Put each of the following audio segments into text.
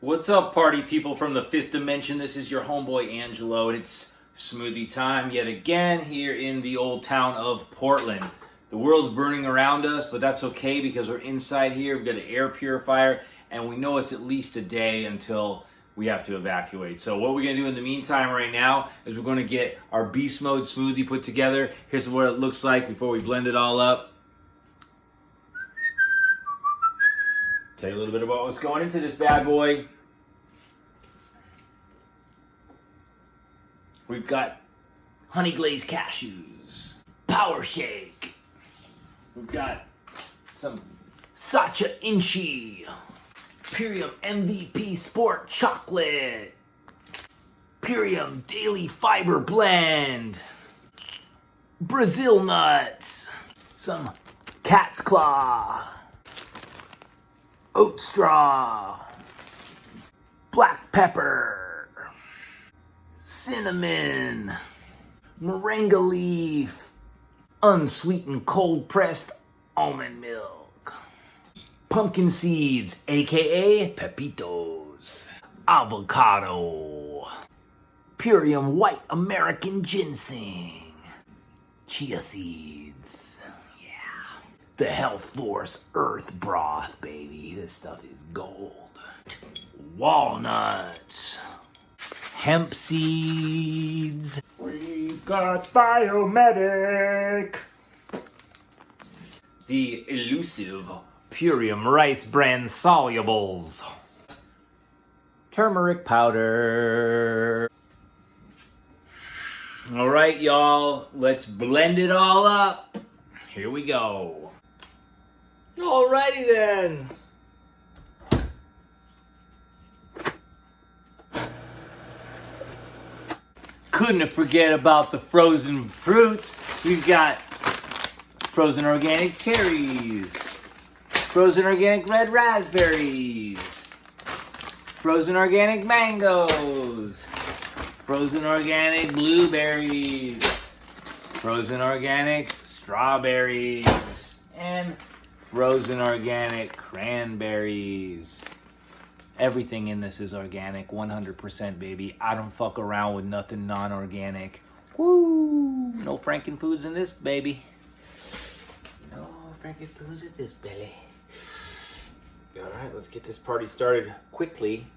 What's up, party people from the fifth dimension? This is your homeboy Angelo, and it's smoothie time yet again here in the old town of Portland. The world's burning around us, but that's okay because we're inside here. We've got an air purifier, and we know it's at least a day until we have to evacuate. So what we're going to do in the meantime right now is we're going to get our beast mode smoothie put together. Here's what it looks like before we blend it all up. Tell you a little bit about what's going into this bad boy. We've got honey glazed cashews, power shake. We've got some Sacha Inchi, Purium MVP Sport Chocolate, Purium Daily Fiber Blend, Brazil nuts, some cat's claw, oat straw, black pepper, cinnamon, moringa leaf, unsweetened cold pressed almond milk, pumpkin seeds, aka pepitos, avocado, Purium white American ginseng, chia seeds, yeah, the Health Force earth broth, baby, this stuff is gold, walnuts, hemp seeds. We've got Biomedic. The elusive Purium rice bran solubles. Turmeric powder. All right, y'all, let's blend it all up. Here we go. Alrighty then. Couldn't forget about the frozen fruits. We've got frozen organic cherries, frozen organic red raspberries, frozen organic mangoes, frozen organic blueberries, frozen organic strawberries, and frozen organic cranberries. Everything in this is organic, 100%, baby. I don't fuck around with nothing non-organic. Woo! No frankenfoods in this, baby. No frankenfoods in this, belly. All right, let's get this party started quickly.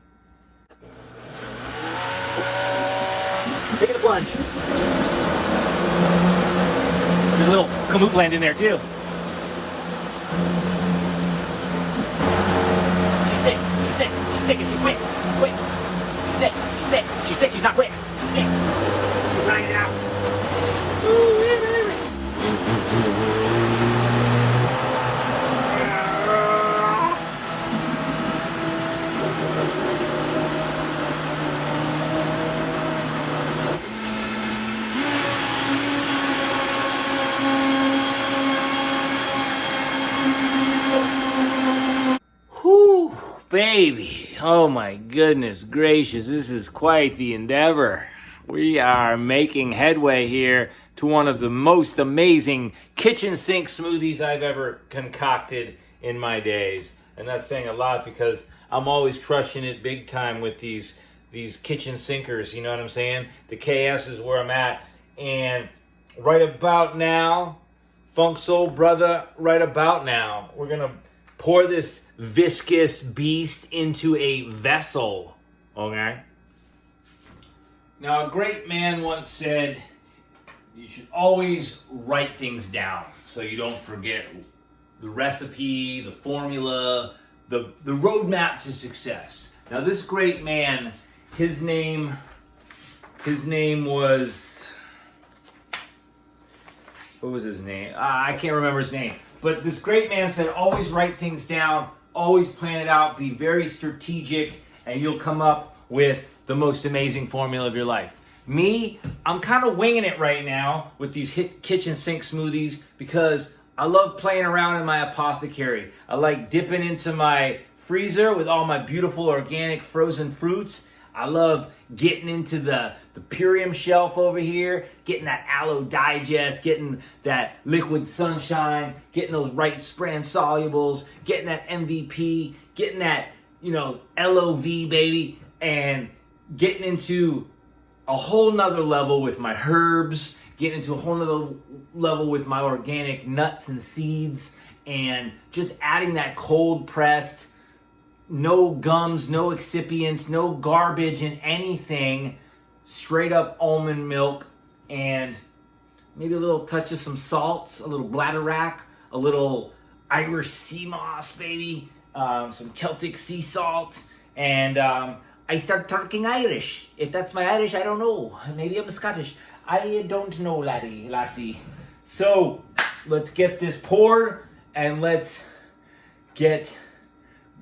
Taking a plunge. There's a little kamut blend in there, too. She's quick. She's quick. She's thick. She's thick. She's thick. She's not quick. She's thick. Grind it out. Whew, baby. Oh my goodness gracious, this is quite the endeavor. We are making headway here to one of the most amazing kitchen sink smoothies I've ever concocted in my days. And that's saying a lot because I'm always crushing it big time with these kitchen sinkers, you know what I'm saying? The KS is where I'm at. And right about now, Funk Soul Brother, right about now, we're gonna pour this viscous beast into a vessel, okay? Now, a great man once said, you should always write things down so you don't forget the recipe, the formula, the roadmap to success. Now, this great man, his name was, what was his name? I can't remember his name. But this great man said, always write things down, always plan it out, be very strategic, and you'll come up with the most amazing formula of your life. Me, I'm kind of winging it right now with these kitchen sink smoothies because I love playing around in my apothecary. I like dipping into my freezer with all my beautiful organic frozen fruits. I love getting into the Purium shelf over here, getting that aloe digest, getting that liquid sunshine, getting those rice bran solubles, getting that MVP, getting that LOV, baby, and getting into a whole nother level with my herbs, getting into a whole nother level with my organic nuts and seeds, and just adding that cold pressed, no gums, no excipients, no garbage in anything, straight up almond milk, and maybe a little touch of some salt, a little bladderwrack, a little Irish sea moss, baby, some Celtic sea salt, and I start talking Irish. If that's my Irish, I don't know. Maybe I'm Scottish. I don't know, lassie. So let's get this poured and let's get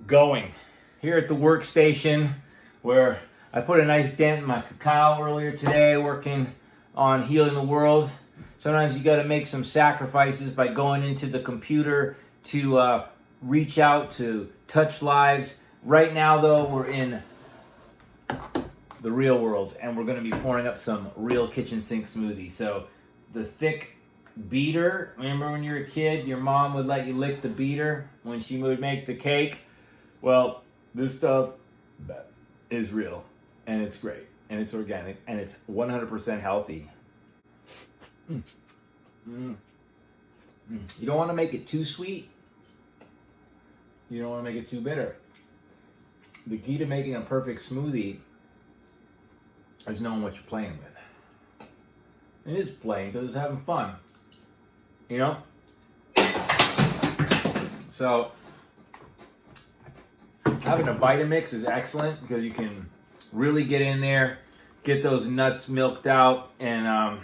going. Here at the workstation where I put a nice dent in my cacao earlier today, working on healing the world. Sometimes you got to make some sacrifices by going into the computer to reach out, to touch lives. Right now, though, we're in the real world, and we're going to be pouring up some real kitchen sink smoothie. So the thick beater, remember when you were a kid, your mom would let you lick the beater when she would make the cake? Well, this stuff is real, and it's great, and it's organic, and it's 100% healthy. You don't want to make it too sweet. You don't want to make it too bitter. The key to making a perfect smoothie is knowing what you're playing with. It is playing because it's having fun. So having a Vitamix is excellent because you can really get in there, get those nuts milked out, and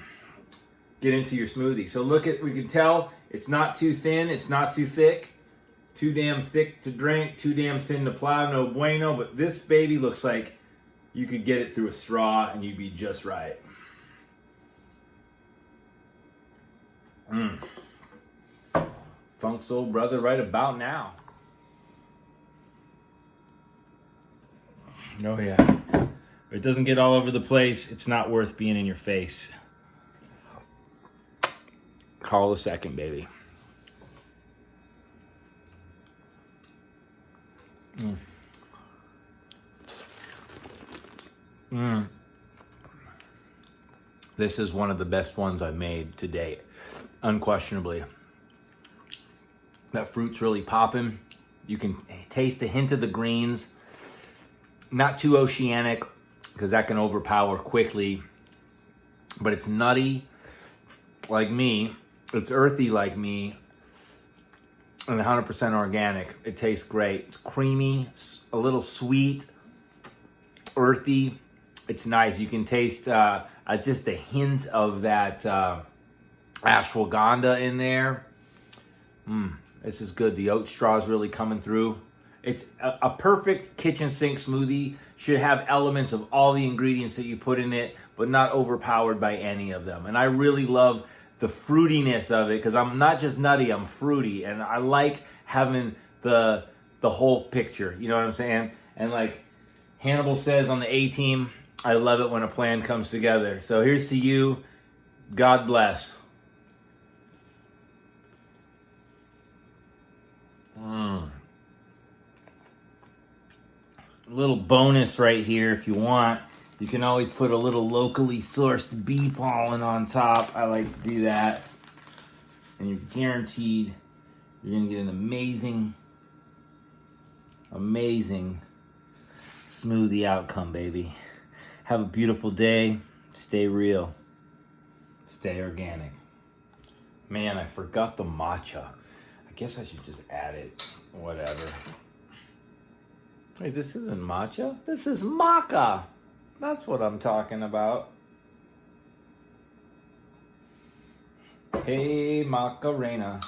get into your smoothie. So we can tell it's not too thin, it's not too thick. Too damn thick to drink, too damn thin to plow, no bueno. But this baby looks like you could get it through a straw and you'd be just right. Funk soul brother right about now. Oh yeah. If it doesn't get all over the place, it's not worth being in your face. Call a second, baby. This is one of the best ones I've made to date, unquestionably. That fruit's really popping. You can taste a hint of the greens. Not too oceanic, because that can overpower quickly. But it's nutty, like me. It's earthy, like me. And 100% organic. It tastes great. It's creamy, a little sweet, earthy. It's nice. You can taste just a hint of that ashwagandha in there. This is good. The oat straw is really coming through. It's a perfect kitchen sink smoothie. Should have elements of all the ingredients that you put in it, but not overpowered by any of them. And I really love the fruitiness of it, because I'm not just nutty, I'm fruity, and I like having the whole picture, you know what I'm saying? And like Hannibal says on the A-Team, I love it when a plan comes together. So here's to you. God bless. A little bonus right here if you want. You can always put a little locally sourced bee pollen on top. I like to do that. And you're guaranteed you're going to get an amazing smoothie outcome, baby. Have a beautiful day. Stay real. Stay organic. Man, I forgot the matcha. I guess I should just add it. Whatever. Wait, this isn't matcha? This is maca. That's what I'm talking about. Hey, Macarena.